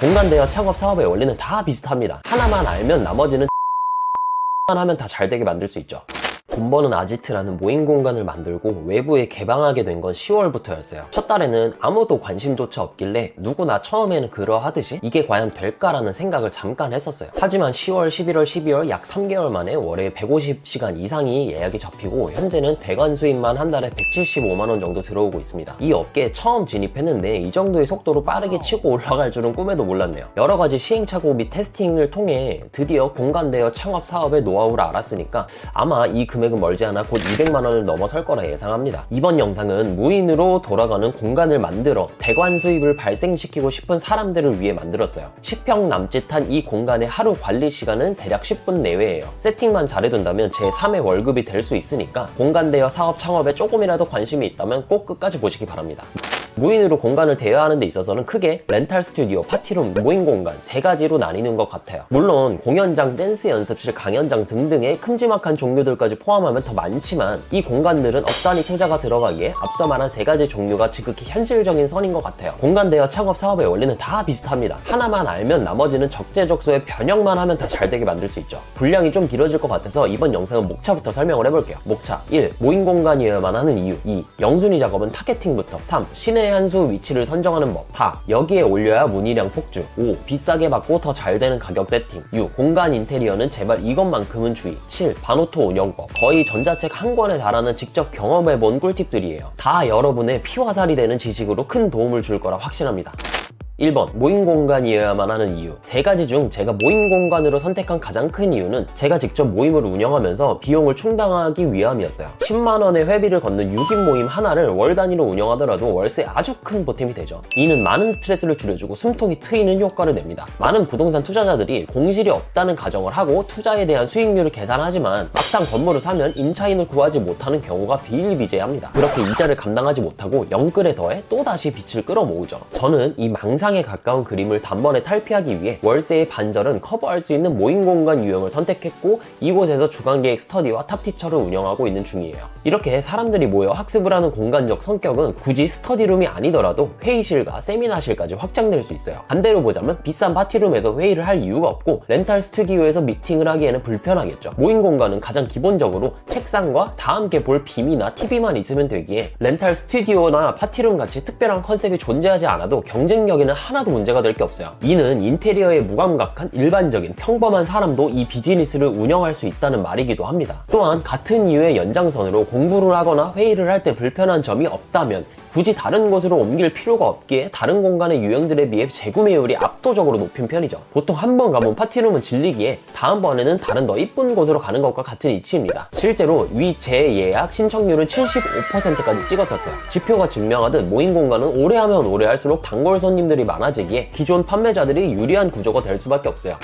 공간대여 창업 사업의 원리는 다 비슷합니다. 하나만 알면 나머지는 하면 다 잘 되게 만들 수 있죠. 돈 버는 아지트라는 모임 공간을 만들고 외부에 개방하게 된 건 10월부터였어요. 첫 달에는 아무도 관심조차 없길래 누구나 처음에는 그러하듯이 이게 과연 될까라는 생각을 잠깐 했었어요. 하지만 10월, 11월, 12월 약 3개월 만에 월에 150시간 이상이 예약이 잡히고 현재는 대관 수입만 한 달에 175만원 정도 들어오고 있습니다. 이 업계에 처음 진입했는데 이 정도의 속도로 빠르게 치고 올라갈 줄은 꿈에도 몰랐네요. 여러 가지 시행착오 및 테스팅을 통해 드디어 공간대여 창업 사업의 노하우를 알았으니까 아마 이 금액은 멀지 않아 곧 200만원을 넘어설 거라 예상합니다. 이번 영상은 무인으로 돌아가는 공간을 만들어 대관 수입을 발생시키고 싶은 사람들을 위해 만들었어요. 10평 남짓한 이 공간의 하루 관리 시간은 대략 10분 내외예요. 세팅만 잘해둔다면 제 3회 월급이 될 수 있으니까 공간대여 사업 창업에 조금이라도 관심이 있다면 꼭 끝까지 보시기 바랍니다. 무인으로 공간을 대여하는 데 있어서는 크게 렌탈 스튜디오, 파티룸, 모임 공간 세 가지로 나뉘는 것 같아요. 물론 공연장, 댄스 연습실, 강연장 등등의 큼지막한 종류들까지 포함하면 더 많지만 이 공간들은 억 단위 투자가 들어가기에 앞서 말한 세 가지 종류가 지극히 현실적인 선인 것 같아요. 공간 대여 창업 사업의 원리는 다 비슷합니다. 하나만 알면 나머지는 적재적소에 변형만 하면 다 잘 되게 만들 수 있죠. 분량이 좀 길어질 것 같아서 이번 영상은 목차부터 설명을 해볼게요. 목차 1. 모임 공간이어야만 하는 이유 2. 영순위 작업은 타겟팅부터 3. 신의 한 수 위치를 선정하는 법 4. 여기에 올려야 문의량 폭주 5. 비싸게 받고 더 잘 되는 가격 세팅 6. 공간 인테리어는 제발 이것만큼은 주의 7. 반오토 운영법 거의 전자책 한 권에 달하는 직접 경험해본 꿀팁들이에요. 다 여러분의 피와 살이 되는 지식으로 큰 도움을 줄 거라 확신합니다. 1번 모임 공간이어야만 하는 이유 세 가지 중 제가 모임 공간으로 선택한 가장 큰 이유는 제가 직접 모임을 운영하면서 비용을 충당하기 위함이었어요. 10만원의 회비를 걷는 6인 모임 하나를 월 단위로 운영하더라도 월세에 아주 큰 보탬이 되죠. 이는 많은 스트레스를 줄여주고 숨통이 트이는 효과를 냅니다. 많은 부동산 투자자들이 공실이 없다는 가정을 하고 투자에 대한 수익률을 계산하지만 막상 건물을 사면 임차인을 구하지 못하는 경우가 비일비재합니다. 그렇게 이자를 감당하지 못하고 영끌에 더해 또다시 빚을 끌어모으죠. 저는 이 망상에 가까운 그림을 단번에 탈피하기 위해 월세의 반절은 커버할 수 있는 모임 공간 유형을 선택했고 이곳에서 주간계획 스터디와 탑티처를 운영하고 있는 중이에요. 이렇게 사람들이 모여 학습을 하는 공간적 성격은 굳이 스터디룸이 아니더라도 회의실과 세미나실까지 확장될 수 있어요. 반대로 보자면 비싼 파티룸에서 회의를 할 이유가 없고 렌탈 스튜디오에서 미팅을 하기에는 불편하겠죠. 모임 공간은 가장 기본적으로 책상과 다 함께 볼 빔이나 TV만 있으면 되기에 렌탈 스튜디오나 파티룸 같이 특별한 컨셉이 존재하지 않아도 경쟁력에는 하나도 문제가 될 게 없어요. 이는 인테리어에 무감각한 일반적인 평범한 사람도 이 비즈니스를 운영할 수 있다는 말이기도 합니다. 또한 같은 이유의 연장선으로 공부를 하거나 회의를 할 때 불편한 점이 없다면 굳이 다른 곳으로 옮길 필요가 없기에 다른 공간의 유형들에 비해 재구매율이 압도적으로 높은 편이죠. 보통 한 번 가본 파티룸은 질리기에 다음번에는 다른 더 이쁜 곳으로 가는 것과 같은 이치입니다. 실제로 위 재예약 신청률은 75%까지 찍었었어요. 지표가 증명하듯 모임 공간은 오래 하면 오래 할수록 단골 손님들이 많아지기에 기존 판매자들이 유리한 구조가 될 수밖에 없어요.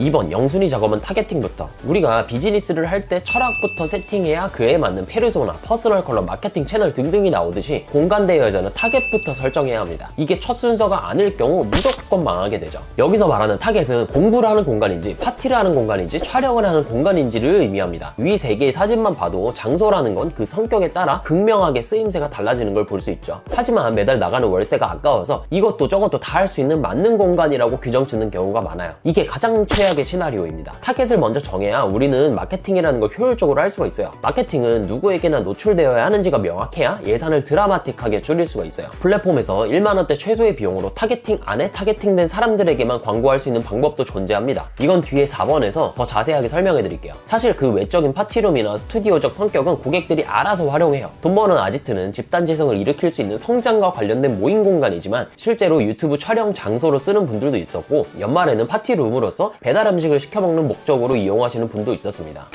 2번 영순위 작업은 타겟팅부터 우리가 비즈니스를 할 때 철학부터 세팅해야 그에 맞는 페르소나, 퍼스널 컬러, 마케팅 채널 등등이 나오듯이 공간 대여자는 타겟부터 설정해야 합니다. 이게 첫 순서가 아닐 경우 무조건 망하게 되죠. 여기서 말하는 타겟은 공부를 하는 공간인지 파티를 하는 공간인지 촬영을 하는 공간인지를 의미합니다. 위 세 개의 사진만 봐도 장소라는 건 그 성격에 따라 극명하게 쓰임새가 달라지는 걸 볼 수 있죠. 하지만 매달 나가는 월세가 아까워서 이것도 저것도 다 할 수 있는 맞는 공간이라고 규정 짓는 경우가 많아요. 이게 가장 최악의 시나리오입니다. 타겟을 먼저 정해야 우리는 마케팅이라는 걸 효율적으로 할 수가 있어요. 마케팅은 누구에게나 노출되어야 하는지가 명확해야 예산을 드라마틱하게 줄일 수가 있어요. 플랫폼에서 1만원대 최소의 비용으로 타겟팅 안에 타겟팅된 사람들에게만 광고할 수 있는 방법도 존재합니다. 이건 뒤에 4번에서 더 자세하게 설명해 드릴게요. 사실 그 외적인 파티룸이나 스튜디오적 성격은 고객들이 알아서 활용해요. 돈 버는 아지트는 집단지성을 일으킬 수 있는 성장과 관련된 모임 공간이지만 실제로 유튜브 촬영 장소로 쓰는 분들도 있었고 연말에는 파티룸으로서 배달 음식을 시켜먹는 목적으로 이용하시는 분도 있었습니다.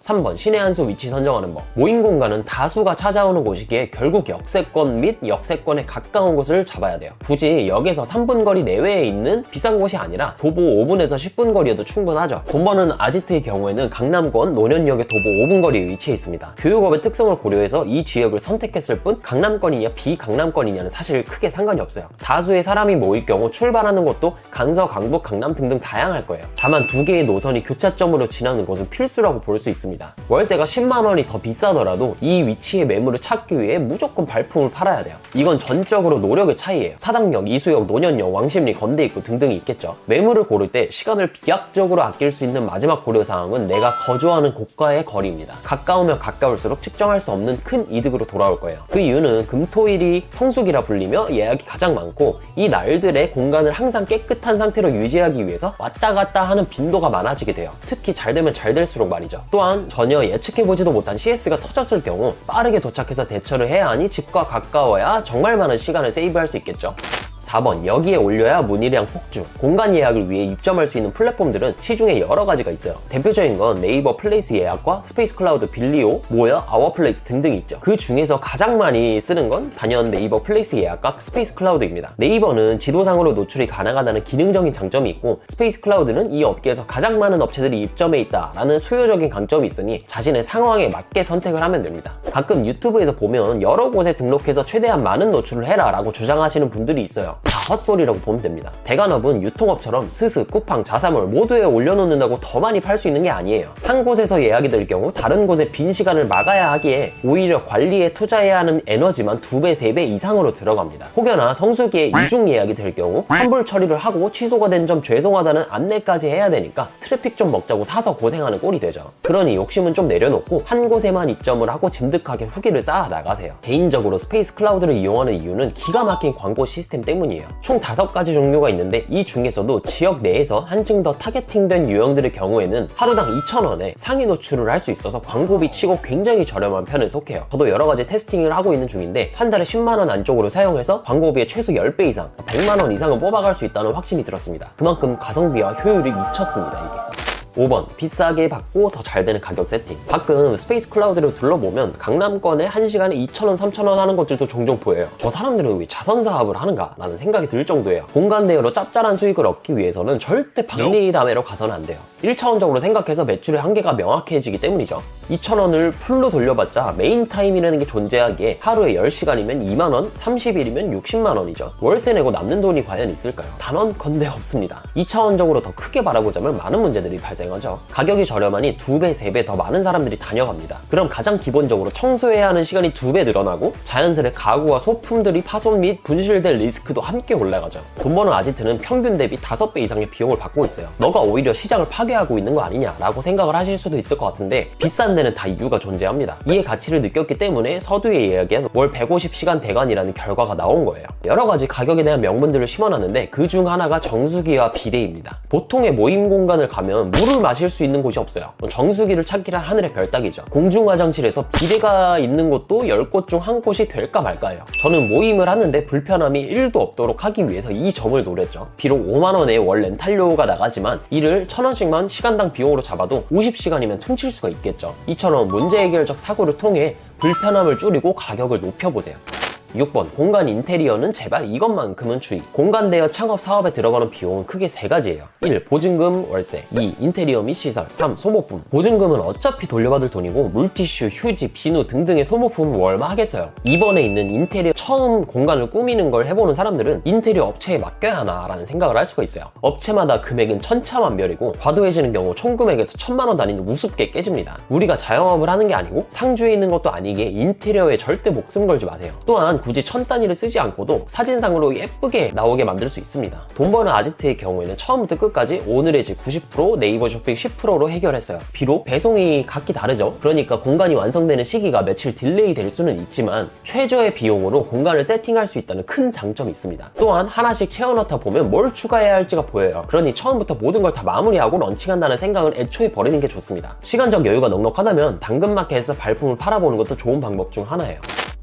3번 신의 한 수 위치 선정하는 법 모임 공간은 다수가 찾아오는 곳이기에 결국 역세권 및 역세권에 가까운 곳을 잡아야 돼요. 굳이 역에서 3분 거리 내외에 있는 비싼 곳이 아니라 도보 5분에서 10분 거리여도 충분하죠. 돈 버는 아지트의 경우에는 강남권 논현역의 도보 5분 거리에 위치해 있습니다. 교육업의 특성을 고려해서 이 지역을 선택했을 뿐 강남권이냐 비강남권이냐는 사실 크게 상관이 없어요. 다수의 사람이 모일 경우 출발하는 곳도 강서, 강북, 강남 등등 다양할 거예요. 다만 두 개의 노선이 교차점으로 지나는 곳은 필수라고 볼 수 있습니다. 됩니다. 월세가 10만 원이 더 비싸더라도 이 위치의 매물을 찾기 위해 무조건 발품을 팔아야 돼요. 이건 전적으로 노력의 차이예요. 사당역, 이수역, 노년역, 왕십리, 건대입구 등등이 있겠죠. 매물을 고를 때 시간을 비약적으로 아낄 수 있는 마지막 고려사항은 내가 거주하는 곳과의 거리입니다. 가까우면 가까울수록 측정할 수 없는 큰 이득으로 돌아올 거예요. 그 이유는 금토일이 성수기라 불리며 예약이 가장 많고 이 날들의 공간을 항상 깨끗한 상태로 유지하기 위해서 왔다 갔다 하는 빈도가 많아지게 돼요. 특히 잘 되면 잘 될수록 말이죠. 또한 전혀 예측해보지도 못한 CS가 터졌을 경우 빠르게 도착해서 대처를 해야 하니 집과 가까워야 정말 많은 시간을 세이브할 수 있겠죠. 4번, 여기에 올려야 문의량 폭주. 공간 예약을 위해 입점할 수 있는 플랫폼들은 시중에 여러 가지가 있어요. 대표적인 건 네이버 플레이스 예약과 스페이스 클라우드, 빌리오, 모여, 아워플레이스 등등이 있죠. 그 중에서 가장 많이 쓰는 건 단연 네이버 플레이스 예약과 스페이스 클라우드입니다. 네이버는 지도상으로 노출이 가능하다는 기능적인 장점이 있고, 스페이스 클라우드는 이 업계에서 가장 많은 업체들이 입점해 있다라는 수요적인 강점이 있으니 자신의 상황에 맞게 선택을 하면 됩니다. 가끔 유튜브에서 보면 여러 곳에 등록해서 최대한 많은 노출을 해라 라고 주장하시는 분들이 있어요. 다 헛소리라고 보면 됩니다. 대관업은 유통업처럼 스스, 쿠팡, 자사몰 모두에 올려놓는다고 더 많이 팔 수 있는 게 아니에요. 한 곳에서 예약이 될 경우 다른 곳에 빈 시간을 막아야 하기에 오히려 관리에 투자해야 하는 에너지만 2배, 3배 이상으로 들어갑니다. 혹여나 성수기에 이중 예약이 될 경우 환불 처리를 하고 취소가 된 점 죄송하다는 안내까지 해야 되니까 트래픽 좀 먹자고 사서 고생하는 꼴이 되죠. 그러니 욕심은 좀 내려놓고 한 곳에만 입점을 하고 진득하게 후기를 쌓아 나가세요. 개인적으로 스페이스 클라우드를 이용하는 이유는 기가 막힌 광고 시스템 때문이에요. 총 5가지 종류가 있는데 이 중에서도 지역 내에서 한층 더 타겟팅된 유형들의 경우에는 하루당 2,000원에 상위 노출을 할 수 있어서 광고비 치고 굉장히 저렴한 편에 속해요. 저도 여러 가지 테스팅을 하고 있는 중인데 한 달에 10만 원 안쪽으로 사용해서 광고비의 최소 10배 이상, 100만 원 이상은 뽑아갈 수 있다는 확신이 들었습니다. 그만큼 가성비와 효율이 미쳤습니다, 이게. 5번, 비싸게 받고 더 잘 되는 가격 세팅. 가끔 스페이스 클라우드를 둘러보면 강남권에 1시간에 2,000원, 3,000원 하는 것들도 종종 보여요. 저 사람들은 왜 자선 사업을 하는가? 라는 생각이 들 정도예요. 공간 대여로 짭짤한 수익을 얻기 위해서는 절대 박리담회로 가서는 안 돼요. 1차원적으로 생각해서 매출의 한계가 명확해지기 때문이죠. 2,000원을 풀로 돌려봤자 메인 타임이라는 게 존재하기에 하루에 10시간이면 2만원, 30일이면 60만원이죠. 월세 내고 남는 돈이 과연 있을까요? 단언컨대 없습니다. 2차원적으로 더 크게 바라보자면 많은 문제들이 발생하죠. 가격이 저렴하니 2배, 3배 더 많은 사람들이 다녀갑니다. 그럼 가장 기본적으로 청소해야 하는 시간이 2배 늘어나고 자연스레 가구와 소품들이 파손 및 분실될 리스크도 함께 올라가죠. 돈 버는 아지트는 평균 대비 5배 이상의 비용을 받고 있어요. 너가 오히려 시장을 파괴하고 있는 거 아니냐라고 생각을 하실 수도 있을 것 같은데 비싼 데는 다 이유가 존재합니다. 이의 가치를 느꼈기 때문에 서두에 이야기한 월 150시간 대관이라는 결과가 나온 거예요. 여러 가지 가격에 대한 명분들을 심어놨는데 그 중 하나가 정수기와 비데입니다. 보통의 모임 공간을 가면 물을 마실 수 있는 곳이 없어요. 정수기를 찾기란 하늘의 별따기죠. 공중 화장실에서 비데가 있는 곳도 10곳 중 한 곳이 될까 말까요. 저는 모임을 하는데 불편함이 1도 없도록 하기 위해서 이 점을 노렸죠. 비록 5만원에 월 렌탈료가 나가지만 이를 1,000원씩만 시간당 비용으로 잡아도 50시간이면 퉁칠 수가 있겠죠. 이처럼 문제 해결적 사고를 통해 불편함을 줄이고 가격을 높여보세요. 6번, 공간 인테리어는 제발 이것만큼은 주의. 공간 대여 창업 사업에 들어가는 비용은 크게 3가지예요. 1. 보증금, 월세. 2. 인테리어 및 시설. 3. 소모품. 보증금은 어차피 돌려받을 돈이고 물티슈, 휴지, 비누 등등의 소모품은 뭐 얼마 하겠어요. 이번에 있는 인테리어 처음 공간을 꾸미는 걸 해보는 사람들은 인테리어 업체에 맡겨야 하나 라는 생각을 할 수가 있어요. 업체마다 금액은 천차만별이고 과도해지는 경우 총 금액에서 1,000만 원 단위는 우습게 깨집니다. 우리가 자영업을 하는 게 아니고 상주에 있는 것도 아니기에 인테리어에 절대 목숨 걸지 마세요. 또한 굳이 1,000단위를 쓰지 않고도 사진상으로 예쁘게 나오게 만들 수 있습니다. 돈 버는 아지트의 경우에는 처음부터 끝까지 오늘의 집 90%, 네이버 쇼핑 10%로 해결했어요. 비록 배송이 각기 다르죠. 그러니까 공간이 완성되는 시기가 며칠 딜레이 될 수는 있지만 최저의 비용으로 공간을 세팅할 수 있다는 큰 장점이 있습니다. 또한 하나씩 채워넣다 보면 뭘 추가해야 할지가 보여요. 그러니 처음부터 모든 걸 다 마무리하고 런칭한다는 생각은 애초에 버리는 게 좋습니다. 시간적 여유가 넉넉하다면 당근마켓에서 발품을 팔아보는 것도 좋은 방법 중 하나예요.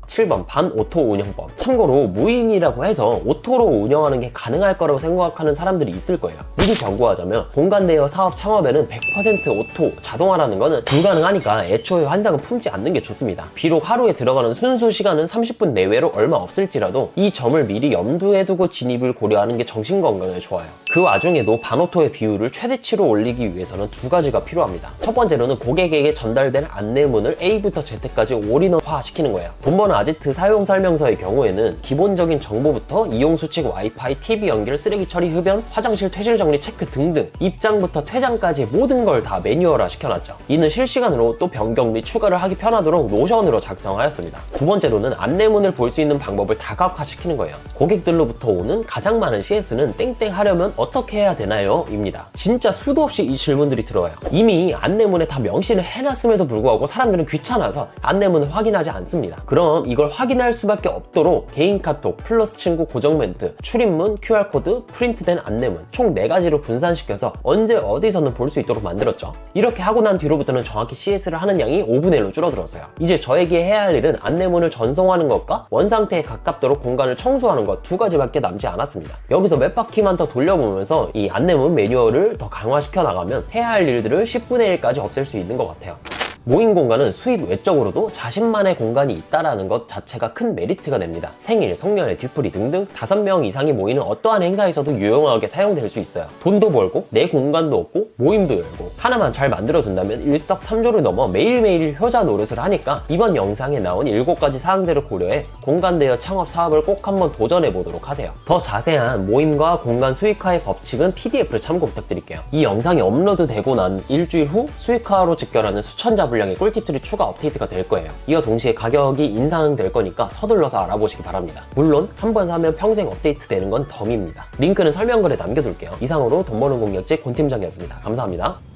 7번, 반오토 운영법. 참고로 무인이라고 해서 오토로 운영하는 게 가능할 거라고 생각하는 사람들이 있을 거예요. 미리 경고하자면 공간 대여 사업 창업에는 100% 오토, 자동화라는 거는 불가능하니까 애초에 환상은 품지 않는 게 좋습니다. 비록 하루에 들어가는 순수 시간은 30분 내외로 얼마 없을지라도 이 점을 미리 염두에 두고 진입을 고려하는 게 정신건강에 좋아요. 그 와중에도 반오토의 비율을 최대치로 올리기 위해서는 2가지가 필요합니다. 첫 번째로는 고객에게 전달된 안내문을 A부터 Z까지 올인원화 시키는 거예요. 돈 버는 아지트 사용 설명서의 경우에는 기본적인 정보부터 이용 수칙, 와이파이, TV 연결, 쓰레기 처리, 흡연, 화장실 퇴실 정리 체크 등등 입장부터 퇴장까지 모든 걸 다 매뉴얼화 시켜놨죠. 이는 실시간으로 또 변경 및 추가를 하기 편하도록 노션으로 작성하였습니다. 두 번째로는 안내문을 볼 수 있는 방법을 다각화시키는 거예요. 고객들로부터 오는 가장 많은 CS는 땡땡 하려면 어떻게 해야 되나요? 입니다. 진짜 수도 없이 이 질문들이 들어와요. 이미 안내문에 다 명시를 해놨음에도 불구하고 사람들은 귀찮아서 안내문을 확인하지 않습니다. 그럼 이걸 확인할 수밖에 없도록 개인 카톡, 플러스 친구 고정 멘트, 출입문, QR코드, 프린트된 안내문 총 4가지로 분산시켜서 언제 어디서는 볼 수 있도록 만들었죠. 이렇게 하고 난 뒤로부터는 정확히 CS를 하는 양이 5분의 1로 줄어들었어요. 이제 저에게 해야 할 일은 안내문을 전송하는 것과 원상태에 가깝도록 공간을 청소하는 것 2가지밖에 남지 않았습니다. 여기서 몇 바퀴만 더 돌려보면서 이 안내문 매뉴얼을 더 강화시켜 나가면 해야 할 일들을 10분의 1까지 없앨 수 있는 것 같아요. 모임 공간은 수입 외적으로도 자신만의 공간이 있다는 것 자체가 큰 메리트가 됩니다. 생일, 성년회, 뒤풀이 등등 5명 이상이 모이는 어떠한 행사에서도 유용하게 사용될 수 있어요. 돈도 벌고 내 공간도 얻고 모임도 열고 하나만 잘 만들어둔다면 일석삼조를 넘어 매일매일 효자 노릇을 하니까 이번 영상에 나온 7가지 사항들을 고려해 공간 대여 창업 사업을 꼭 한번 도전해보도록 하세요. 더 자세한 모임과 공간 수익화의 법칙은 PDF를 참고 부탁드릴게요. 이 영상이 업로드되고 난 일주일 후 수익화로 직결하는 수천자 분량의 꿀팁들이 추가 업데이트가 될 거예요. 이와 동시에 가격이 인상될 거니까 서둘러서 알아보시기 바랍니다. 물론 한 번 사면 평생 업데이트 되는 건 덤입니다. 링크는 설명글에 남겨둘게요. 이상으로 돈 버는 공략지 권 팀장이었습니다. 감사합니다.